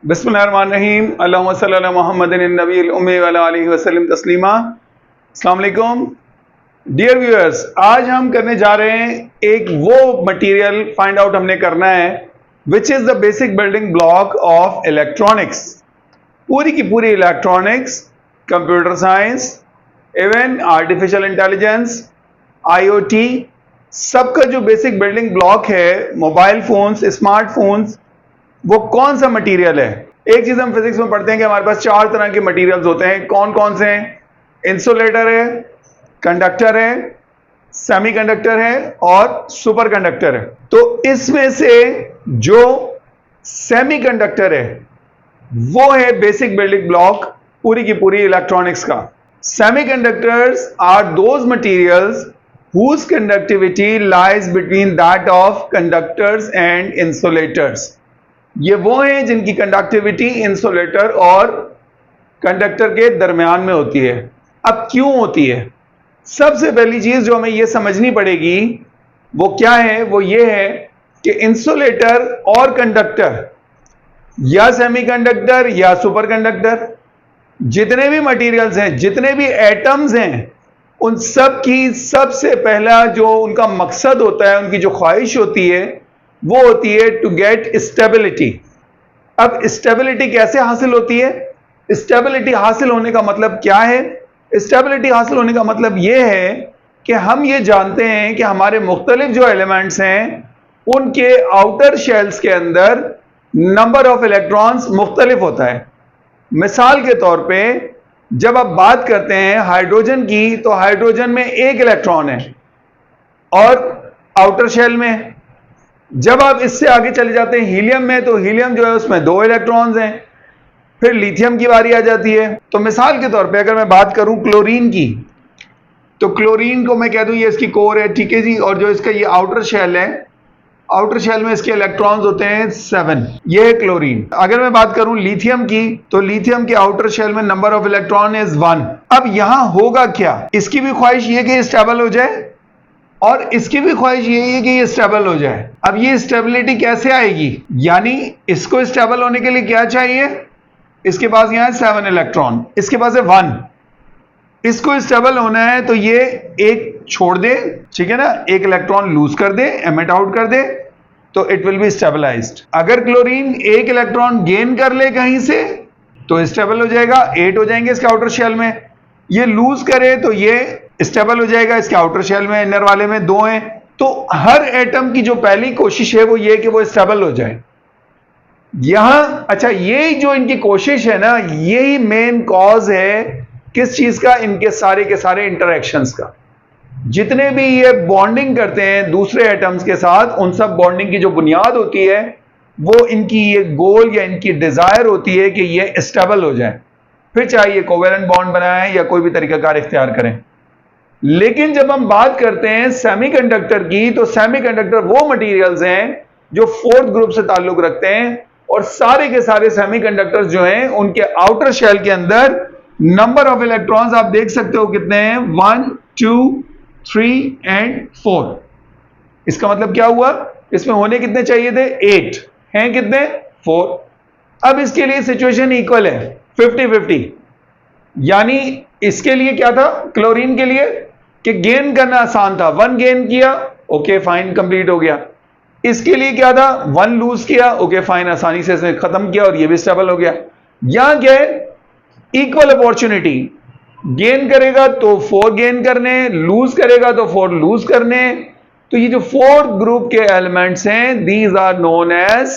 बिस्मिल्लाहिर्रहमानिर्रहीम अल्लाहुम्मा सल्ली अला मुहम्मदिन नबील उम्मी व अला आलिहि वसल्लम तस्लीमा। अस्सलाम वालेकुम डियर व्यूअर्स, आज हम करने जा रहे हैं एक वो मटेरियल फाइंड आउट हमने करना है which is the basic building block of electronics. पूरी की पूरी electronics, computer science, even artificial intelligence, IoT, सबका जो बेसिक बिल्डिंग ब्लॉक है, मोबाइल फोन्स, स्मार्टफोन्स, वो कौन सा मटेरियल है। एक चीज हम फिजिक्स में पढ़ते हैं कि हमारे पास चार तरह के मटेरियल्स होते हैं। कौन कौन से हैं? इंसुलेटर है, कंडक्टर है, सेमीकंडक्टर है और सुपर कंडक्टर है। तो इसमें से जो सेमीकंडक्टर है वो है बेसिक बिल्डिंग ब्लॉक पूरी की पूरी इलेक्ट्रॉनिक्स का। Semiconductors are those materials whose conductivity lies between that of conductors and insulators। ये वो हैं जिनकी कंडक्टिविटी इंसुलेटर और कंडक्टर के दरमियान में होती है। अब क्यों होती है? सबसे पहली चीज जो हमें ये समझनी पड़ेगी वो क्या है, वो ये है कि इंसुलेटर और कंडक्टर या सेमीकंडक्टर या सुपर कंडक्टर, जितने भी मटेरियल्स हैं, जितने भी एटम्स हैं, उन सब की सबसे पहला जो उनका मकसद होता है, उनकी जो ख्वाहिश होती है, वो होती है टू गेट स्टेबिलिटी। अब स्टेबिलिटी कैसे हासिल होती है? स्टेबिलिटी हासिल होने का मतलब क्या है? स्टेबिलिटी हासिल होने का मतलब यह है कि हम ये जानते हैं कि हमारे मुख्तलिफ जो एलिमेंट्स हैं उनके आउटर शेल्स के अंदर नंबर ऑफ इलेक्ट्रॉन्स मुख्तलिफ होता है। मिसाल के तौर पे जब आप बात करते हैं हाइड्रोजन की, तो हाइड्रोजन में एक इलेक्ट्रॉन है और आउटर शेल में। जब आप इससे आगे चले जाते हैं हीलियम में, तो हीलियम जो है उसमें दो इलेक्ट्रॉन्स हैं। फिर लिथियम की बारी आ जाती है। तो मिसाल के तौर पे अगर मैं बात करूं क्लोरीन की, तो क्लोरीन को मैं कह दूं ये इसकी कोर है, ठीक है जी, और जो इसका ये आउटर शेल है, आउटर शेल में इसके इलेक्ट्रॉन्स होते हैं 7। ये है क्लोरीन। अगर मैं बात करूं लिथियम की, तो लिथियम के आउटर शेल में नंबर ऑफ इलेक्ट्रॉन इज 1। अब यहां होगा क्या? इसकी भी ख्वाहिश ये कि स्टेबल हो जाए और इसकी भी ख्वाहिश यही है कि ये स्टेबल हो जाए। अब ये स्टेबिलिटी कैसे आएगी? यानी इसको स्टेबल होने के लिए क्या चाहिए? इसके पास यहां 7 इलेक्ट्रॉन, इसके पास है 1। इसको स्टेबल होना है तो ये एक छोड़ दे, ठीक है ना, एक इलेक्ट्रॉन लूज कर दे, एमिट आउट कर दे, तो इट विल बी स्टेबलाइज्ड। अगर क्लोरीन एक इलेक्ट्रॉन गेन कर ले कहीं से तो स्टेबल हो जाएगा, 8 हो जाएंगे इसके आउटर शेल में। ये लूज करे तो ये स्टेबल हो जाएगा इसके आउटर शेल में, इनर वाले में 2 हैं। तो हर एटम की जो पहली कोशिश है वो ये कि वो स्टेबल हो जाए। यहां अच्छा, ये जो इनकी कोशिश है ना, यही मेन कॉज है किस चीज का? इनके सारे के सारे इंटरेक्शंस का। जितने भी ये बॉन्डिंग करते हैं दूसरे एटम्स के साथ, उन सब बॉन्डिंग की जो बुनियाद होती है वो इनकी ये गोल या इनकी डिजायर होती है कि ये स्टेबल हो जाए, फिर चाहे ये कोवेलेंट बॉन्ड बनाएं या कोई भी तरीकाकार इख्तियार करें। लेकिन जब हम बात करते हैं सेमीकंडक्टर की, तो सेमीकंडक्टर वो मटेरियल्स हैं जो 4th ग्रुप से ताल्लुक रखते हैं, और सारे के सारे सेमीकंडक्टर्स जो हैं उनके आउटर शेल के अंदर नंबर ऑफ इलेक्ट्रॉन्स आप देख सकते हो कितने हैं, 1 2 3 एंड 4। इसका मतलब क्या हुआ? इसमें होने कितने चाहिए थे? 8 हैं, कितने? 4। अब इसके लिए सिचुएशन इक्वल है, 50-50। यानी इसके लिए क्या था क्लोरीन के लिए कि गेन करना आसान था, 1 गेन किया, ओके फाइन, कंप्लीट हो गया। इसके लिए क्या था? 1 लूज किया, ओके फाइन, आसानी से इसने खत्म किया और ये भी स्टेबल हो गया। यहां क्या है? Equal opportunity. गेन करेगा तो 4 गेन करने, लूज करेगा तो 4 लूज करने। तो ये जो 4th ग्रुप के एलिमेंट्स हैं, these are known as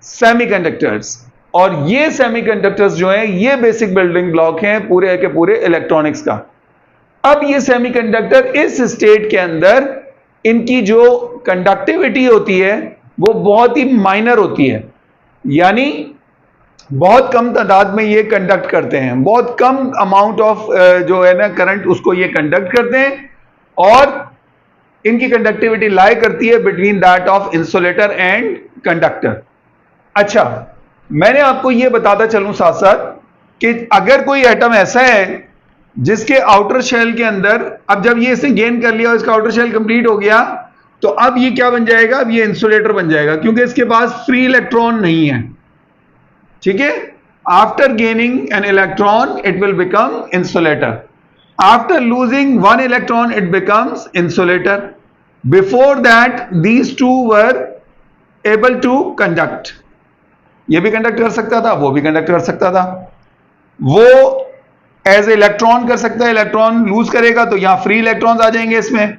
semiconductors. और ये सेमीकंडक्टर्स जो हैं ये बेसिक बिल्डिंग ब्लॉक हैं पूरे के पूरे इलेक्ट्रॉनिक्स का। अब ये सेमीकंडक्टर इस स्टेट के अंदर इनकी जो कंडक्टिविटी होती है वो बहुत ही माइनर होती है, यानी बहुत कम तादाद में ये कंडक्ट करते हैं, बहुत कम अमाउंट ऑफ जो है ना करंट, उसको ये कंडक्ट करते हैं, और इनकी कंडक्टिविटी लाई करती है between that of insulator and conductor. अच्छा, मैंने आपको यह बताता चलूं साथ साथ कि अगर कोई एटम ऐसा है जिसके आउटर शेल के अंदर, अब जब ये इसने गेन कर लिया और इसका आउटर शेल कंप्लीट हो गया, तो अब ये क्या बन जाएगा? अब ये इंसुलेटर बन जाएगा, क्योंकि इसके पास फ्री इलेक्ट्रॉन नहीं है। ठीक है, after gaining an electron it will become insulator, after losing one electron it becomes insulator, before that these two were able to conduct. ये भी कंडक्ट कर सकता था, वो भी कंडक्ट कर सकता था। वो एज इलेक्ट्रॉन कर सकता है, इलेक्ट्रॉन लूज करेगा तो यहां फ्री इलेक्ट्रॉन्स आ जाएंगे इसमें।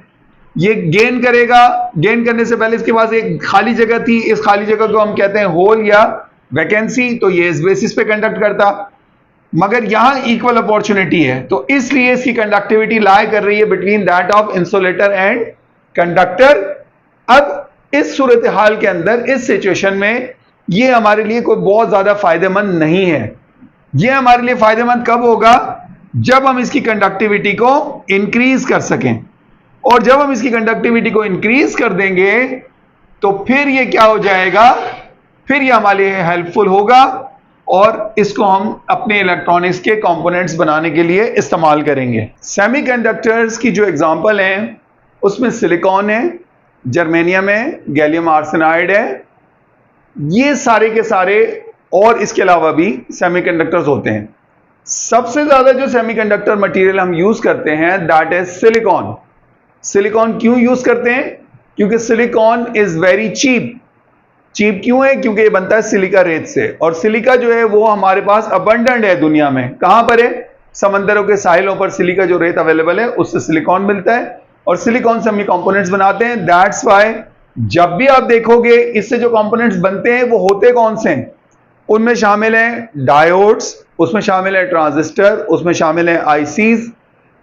ये गेन करेगा, गेन करने से पहले इसके पास एक खाली जगह थी, इस खाली जगह को हम कहते हैं होल या वैकेंसी, तो ये इस बेसिस पे कंडक्ट करता। मगर यहां इक्वल अपॉर्चुनिटी है, तो इसलिए इसकी कंडक्टिविटी लाई कर रही है between that of insulator and conductor. अब इस सूरत हाल के अंदर, इस सिचुएशन में, ये हमारे लिए कोई बहुत ज्यादा फायदेमंद नहीं है। ये हमारे लिए फायदेमंद कब होगा? जब हम इसकी कंडक्टिविटी को इंक्रीज कर सकें। और जब हम इसकी कंडक्टिविटी को इंक्रीज कर देंगे तो फिर ये क्या हो जाएगा, फिर ये हमारे लिए हेल्पफुल होगा और इसको हम अपने इलेक्ट्रॉनिक्स के कंपोनेंट्स बनाने के लिए इस्तेमाल करेंगे। सेमीकंडक्टर्स की जो एग्जांपल हैं उसमें सिलिकॉन है, जर्मेनियम है, गैलियम आर्सेनाइड है, ये सारे के सारे, और इसके अलावा भी सेमीकंडक्टर्स होते हैं। सबसे ज्यादा जो सेमीकंडक्टर मटेरियल हम यूज करते हैं दैट इज सिलिकॉन। सिलिकॉन क्यों यूज करते हैं? क्योंकि silicon is very cheap. Cheap क्यों है? क्योंकि ये बनता है सिलिका रेत से, और सिलिका जो है वो हमारे पास अबंडेंट है दुनिया में। कहां पर है? समंदरों के साहिलों पर सिलिका जो रेत अवेलेबल है उससे सिलिकॉन मिलता है, और सिलिकॉन से हम ये कंपोनेंट्स बनाते हैं। दैट्स व्हाई जब भी आप देखोगे इससे जो कंपोनेंट्स बनते हैं वो होते कौन से हैं? उनमें शामिल है डायोड्स, उसमें शामिल है ट्रांजिस्टर, उसमें शामिल है आईसीज।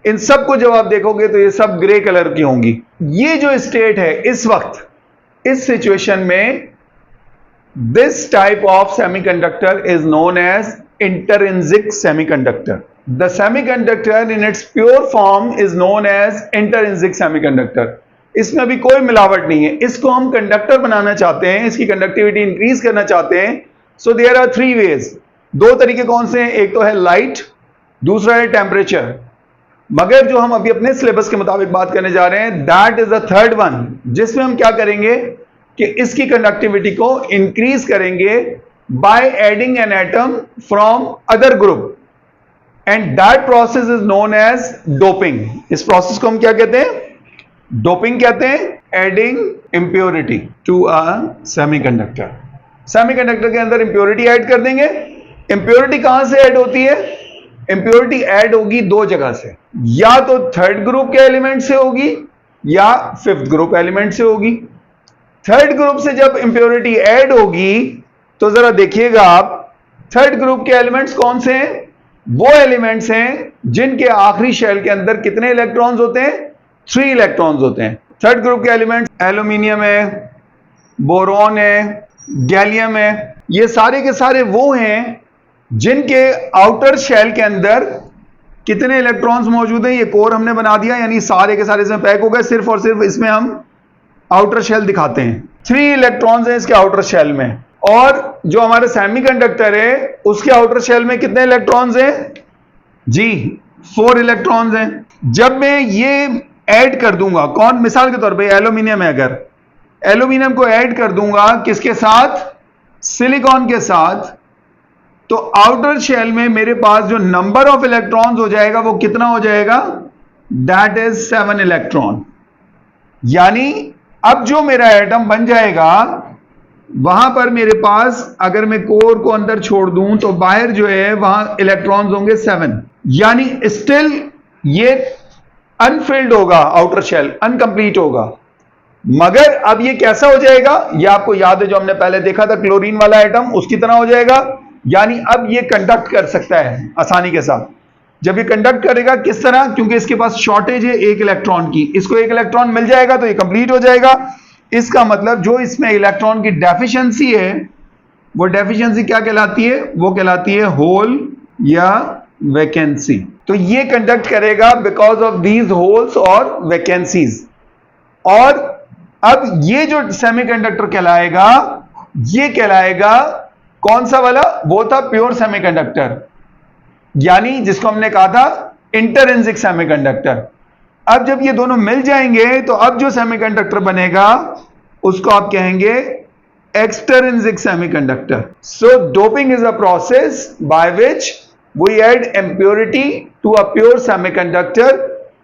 इन सब को जब आप देखोगे तो ये सब ग्रे कलर की होंगी। ये जो स्टेट है इस वक्त, इस सिचुएशन में, this type of semiconductor is known as intrinsic semiconductor. The semiconductor in its pure form is known as intrinsic semiconductor. इसमें अभी कोई मिलावट नहीं है, इसको हम कंडक्टर बनाना चाहते हैं, इसकी कंडक्टिविटी इंक्रीज करना चाहते हैं। So there are three ways. दो तरीके कौन से हैं? एक तो है लाइट, दूसरा है टेम्परेचर। मगर जो हम अभी अपने सिलेबस के मुताबिक बात करने जा रहे हैं that is the third one, जिसमें हम क्या करेंगे कि इसकी कंडक्टिविटी को इंक्रीज करेंगे by adding an atom from other group, and that process is known as doping. इस प्रोसेस को हम क्या कहते हैं? डोपिंग कहते हैं। Adding impurity to a semiconductor. Semiconductor के अंदर इंप्योरिटी ऐड कर देंगे। इंप्योरिटी कहां से ऐड होती है? इंप्योरिटी ऐड होगी दो जगह से, या तो थर्ड ग्रुप के एलिमेंट से होगी या फिफ्थ ग्रुप एलिमेंट से होगी। थर्ड ग्रुप से जब इंप्योरिटी ऐड होगी तो जरा देखिएगा आप, थर्ड ग्रुप के एलिमेंट्स कौन से हैं? वो एलिमेंट्स हैं जिनके आखिरी शेल के अंदर कितने इलेक्ट्रॉन्स होते हैं? 3 इलेक्ट्रॉन्स होते हैं। थर्ड ग्रुप के एलिमेंट्स एल्यूमिनियम है, बोरॉन है, गैलियम है। ये सारे के सारे वो हैं जिनके आउटर शेल के अंदर कितने इलेक्ट्रॉन्स मौजूद हैं? ये कोर हमने बना दिया, यानी सारे के सारे इसमें पैक हो गए। सिर्फ और सिर्फ इसमें हम आउटर शेल दिखाते हैं। 3 इलेक्ट्रॉन्स हैं इसके आउटर शेल में, और जो हमारा सेमीकंडक्टर है उसके आउटर शेल में कितने इलेक्ट्रॉन्स हैं? जी 4 इलेक्ट्रॉन्स हैं। जब मैं ये ऐड कर दूंगा, कौन? मिसाल के तौर पे एल्यूमिनियम है, अगर एल्यूमिनियम को ऐड कर दूंगा किसके साथ? सिलिकॉन के साथ, तो आउटर शेल में मेरे पास जो नंबर ऑफ इलेक्ट्रॉन्स हो जाएगा वो कितना हो जाएगा? That is 7 electron. यानी अब जो मेरा एटम बन जाएगा वहां पर मेरे पास, अगर मैं कोर को अंदर छोड़ दूं तो बाहर जो है वहां इलेक्ट्रॉन्स होंगे 7। यानी स्टिल ये अनफिल्ड होगा, आउटर शेल अनकंप्लीट होगा। मगर अब ये कैसा हो जाएगा? ये आपको याद है जो हमने पहले देखा था क्लोरीन वाला एटम, उसकी तरह हो जाएगा। यानी अब ये कंडक्ट कर सकता है आसानी के साथ। जब ये कंडक्ट करेगा किस तरह? क्योंकि इसके पास शॉर्टेज है 1 इलेक्ट्रॉन की, इसको 1 इलेक्ट्रॉन मिल जाएगा तो ये कंप्लीट हो जाएगा। इसका मतलब जो इसमें इलेक्ट्रॉन की डेफिशिएंसी है वो डेफिशिएंसी क्या कहलाती है? वो कहलाती है होल या वैकेंसी। तो ये कंडक्ट करेगा बिकॉज ऑफ दीज होल्स और वैकेंसीज। और अब ये जो सेमीकंडक्टर कहलाएगा, ये कहलाएगा कौन सा वाला? वो था प्योर सेमीकंडक्टर, यानी जिसको हमने कहा था इंटरिंसिक सेमीकंडक्टर। अब जब ये दोनों मिल जाएंगे तो अब जो सेमीकंडक्टर बनेगा उसको आप कहेंगे extrinsic semiconductor. So doping is a process by which we add impurity to a pure semiconductor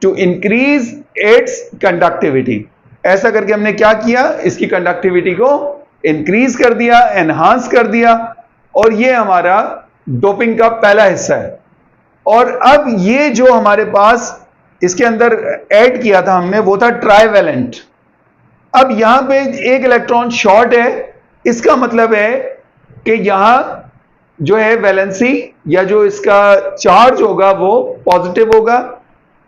to increase its conductivity. ऐसा करके हमने क्या किया, इसकी कंडक्टिविटी को इंक्रीज कर दिया, एनहांस कर दिया, और ये हमारा डोपिंग का पहला हिस्सा है। और अब ये जो हमारे पास इसके अंदर ऐड किया था हमने, वो था ट्राइवेलेंट। अब यहां पे एक इलेक्ट्रॉन शॉर्ट है, इसका मतलब है कि यहां जो है वैलेंसी या जो इसका चार्ज होगा वो पॉजिटिव होगा।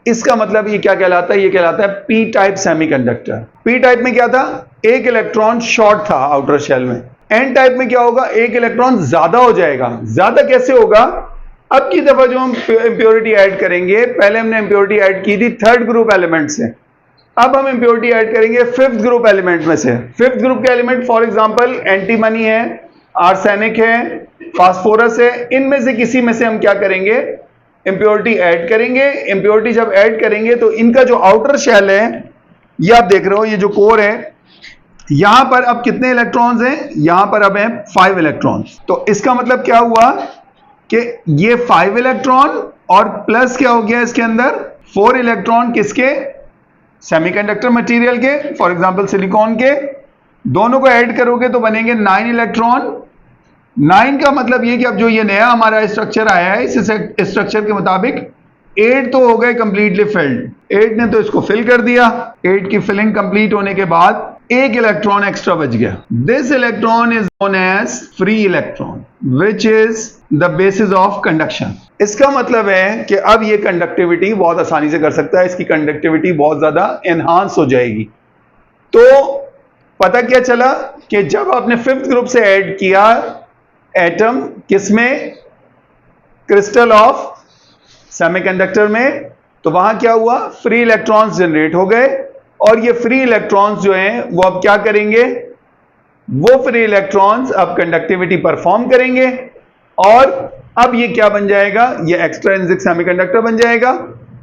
इसका मतलब ये क्या कहलाता है, ये कहलाता है P type semiconductor. P type में क्या था, एक इलेक्ट्रॉन शॉर्ट था आउटर शेल में। एन टाइप में क्या होगा, एक इलेक्ट्रॉन ज्यादा हो जाएगा। ज्यादा कैसे होगा, अब की दफा जो हम इंप्योरिटी ऐड करेंगे, पहले हमने इंप्योरिटी ऐड की थी थर्ड ग्रुप एलिमेंट से, अब हम इंप्योरिटी ऐड करेंगे फिफ्थ ग्रुप एलिमेंट में से। फिफ्थ ग्रुप के एलिमेंट फॉर एग्जांपल एंटीमनी है, आर्सेनिक है, फास्फोरस है। इनमें से किसी में से हम क्या करेंगे, इंप्योरिटी ऐड करेंगे। इंप्योरिटी जब ऐड करेंगे तो इनका जो आउटर शेल है, ये आप देख रहे हो, ये जो कोर है, यहां पर अब कितने इलेक्ट्रॉन्स हैं, यहां पर अब हैं 5 इलेक्ट्रॉन्स। तो इसका मतलब क्या हुआ कि ये 5 इलेक्ट्रॉन और प्लस क्या हो गया इसके अंदर 4 इलेक्ट्रॉन, किसके, सेमीकंडक्टर मटेरियल के, फॉर एग्जांपल सिलिकॉन के। दोनों को ऐड करोगे तो बनेंगे 9 इलेक्ट्रॉन। 9 का मतलब ये कि अब जो ये नया हमारा स्ट्रक्चर आया है, इस स्ट्रक्चर के मुताबिक 8 तो हो गए कंप्लीटली फिल्ड। 8 ने तो इसको फिल कर दिया। 8 की फिलिंग कंप्लीट होने के बाद एक इलेक्ट्रॉन एक्स्ट्रा बच गया। This electron is known as free electron which is the basis of conduction. इसका मतलब है कि अब ये कंडक्टिविटी बहुत आसानी से कर सकता है, इसकी कंडक्टिविटी बहुत ज्यादा एनहांस हो जाएगी। तो पता क्या चला कि जब आपने फिफ्थ ग्रुप से ऐड किया एटम, किसमें, क्रिस्टल ऑफ सेमीकंडक्टर में, तो वहां क्या हुआ, फ्री इलेक्ट्रॉन्स जनरेट हो गए। और ये फ्री इलेक्ट्रॉन्स जो हैं वो अब क्या करेंगे, वो फ्री इलेक्ट्रॉन्स अब कंडक्टिविटी परफॉर्म करेंगे, और अब ये क्या बन जाएगा, ये एक्सट्रिंसिक सेमीकंडक्टर बन जाएगा।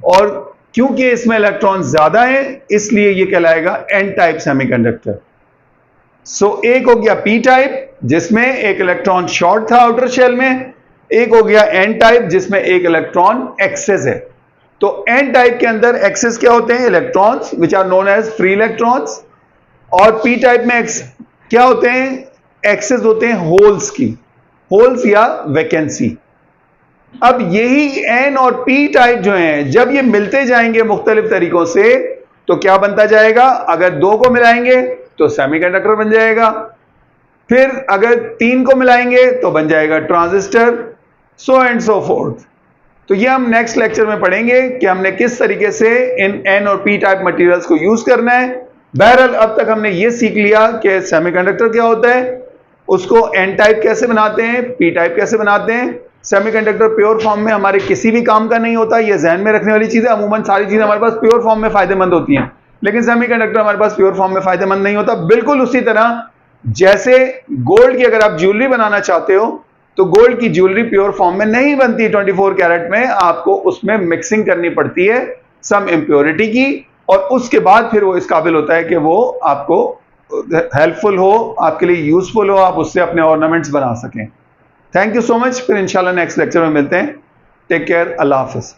और क्योंकि इसमें इलेक्ट्रॉन्स ज्यादा हैं, इसलिए ये कहलाएगा एन टाइप सेमीकंडक्टर। सो एक हो गया पी टाइप जिसमें एक इलेक्ट्रॉन शॉर्ट था आउटर शेल में, एक हो गया एन टाइप जिसमें एक इलेक्ट्रॉन एक्सेस है। तो एन टाइप के अंदर एक्सेस क्या होते हैं, electrons which are known as free electrons, और पी टाइप में क्या होते हैं, एक्सेस होते हैं होल्स की, होल्स या वैकेंसी। अब यही एन और पी टाइप जो हैं, जब ये मिलते जाएंगे मुख्तलिफ तरीकों से, तो क्या बनता जाएगा, अगर 2 को मिलाएंगे तो सेमीकंडक्टर बन जाएगा, फिर अगर 3 को मिलाएंगे तो बन जाएगा transistor, so and so fourth. तो ये हम नेक्स्ट लेक्चर में पढ़ेंगे कि हमने किस तरीके से इन एन और पी टाइप मटेरियल्स को यूज करना है। बहरहाल अब तक हमने ये सीख लिया कि सेमीकंडक्टर क्या होता है, उसको एन टाइप कैसे बनाते हैं, पी टाइप कैसे बनाते हैं। सेमीकंडक्टर प्योर फॉर्म में हमारे किसी भी काम का नहीं होता, ये ध्यान में रखने वाली चीज है। अमूमन सारी चीजें हमारे पास प्योर फॉर्म में फायदेमंद होती हैं, लेकिन सेमीकंडक्टर हमारे पास प्योर फॉर्म में फायदेमंद नहीं होता। बिल्कुल उसी तरह जैसे गोल्ड की अगर आप ज्वेलरी बनाना चाहते हो, तो गोल्ड की ज्वेलरी प्योर फॉर्म में नहीं बनती 24 कैरेट में, आपको उसमें मिक्सिंग करनी पड़ती है सम इम्प्योरिटी की, और उसके बाद फिर वो इस काबिल होता है कि वो आपको हेल्पफुल हो, आपके लिए यूजफुल हो, आप उससे अपने ऑर्नामेंट्स बना सकें। Thank you so much. फिर इंशाल्लाह नेक्स्ट लेक्चर में मिलते हैं। टेक केयर, अल्लाह हाफिज।